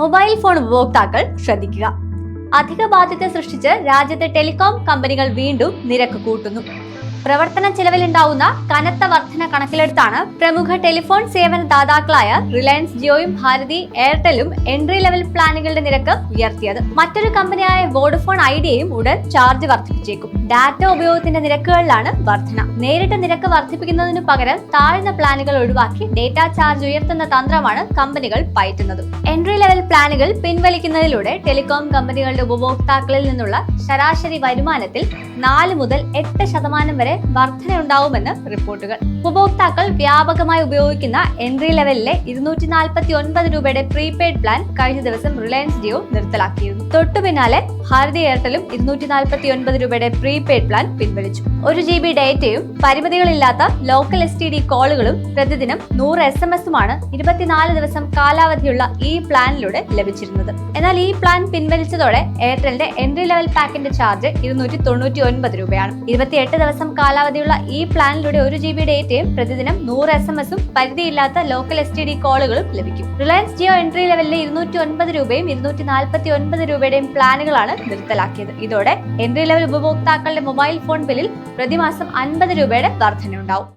Mobile phone ഉപഭോക്താക്കൾ ശ്രദ്ധിക്കുക. അധിക ബാധ്യത സൃഷ്ടിച്ച് രാജ്യത്തെ ടെലികോം കമ്പനികൾ വീണ്ടും നിരക്ക് കൂട്ടുന്നു. പ്രവർത്തന ചെലവിലുണ്ടാവുന്ന കനത്ത വർധന കണക്കിലെടുത്താണ് പ്രമുഖ ടെലിഫോൺ സേവന ദാതാക്കളായ റിലയൻസ് ജിയോയും ഭാരതി എയർടെലും എൻട്രി ലെവൽ പ്ലാനുകളുടെ നിരക്ക് ഉയർത്തിയത്. മറ്റൊരു കമ്പനിയായ വോഡഫോൺ ഐഡിയയും ഉടൻ ചാർജ് വർദ്ധിപ്പിച്ചേക്കും. ഡാറ്റ ഉപയോഗത്തിന്റെ നിരക്കുകളിലാണ് വർധന. നേരിട്ട് നിരക്ക് വർദ്ധിപ്പിക്കുന്നതിനു പകരം താഴ്ന്ന പ്ലാനുകൾ ഒഴിവാക്കി ഡേറ്റ ചാർജ് ഉയർത്തുന്ന തന്ത്രമാണ് കമ്പനികൾ പയറ്റുന്നത്. എൻട്രി ലെവൽ പ്ലാനുകൾ പിൻവലിക്കുന്നതിലൂടെ ടെലികോം കമ്പനികളുടെ ഉപഭോക്താക്കളിൽ നിന്നുള്ള ശരാശരി വരുമാനത്തിൽ 4 മുതൽ 8% വരെ വർധനയുണ്ടാവുമെന്ന് റിപ്പോർട്ടുകൾ. ഉപഭോക്താക്കൾ വ്യാപകമായി ഉപയോഗിക്കുന്ന എൻട്രി ലെവലിലെ 249 രൂപയുടെ പ്രീപെയ്ഡ് പ്ലാൻ കഴിഞ്ഞ ദിവസം റിലയൻസ് ജിയോ നിർത്തലാക്കിയിരുന്നു. തൊട്ടു പിന്നാലെ ഭാരതി എയർടെലും 249 രൂപയുടെ പ്രീപെയ്ഡ് പ്ലാൻ പിൻവലിച്ചു. 1 GB ഡേറ്റയും പരിമിതികളില്ലാത്ത ലോക്കൽ STD കോളുകളും പ്രതിദിനം 100 SMS-ഉമാണ് 24 ദിവസം കാലാവധിയുള്ള ഈ പ്ലാനിലൂടെ ലഭിച്ചിരുന്നത്. എന്നാൽ ഈ പ്ലാൻ പിൻവലിച്ചതോടെ എയർടെലിന്റെ എൻട്രി ലെവൽ പാക്കിന്റെ ചാർജ് 299 രൂപയാണ്. 28 ദിവസം കാലാവധിയുള്ള ഈ പ്ലാനിലൂടെ 1 GB ഡേറ്റയും പ്രതിദിനം 100 SMS-ഉം പരിധിയില്ലാത്ത ലോക്കൽ STD കോളുകളും ലഭിക്കും. റിലയൻസ് ജിയോ എൻട്രി ലെവലിലെ 209 രൂപയും 249 രൂപയുടെയും പ്ലാനുകളാണ് നിർത്തലാക്കിയത്. ഇതോടെ എൻട്രി ലെവൽ ഉപഭോക്താക്കളുടെ മൊബൈൽ ഫോൺ ബില്ലിൽ പ്രതിമാസം 50 രൂപയുടെ വർധനയുണ്ടാവും.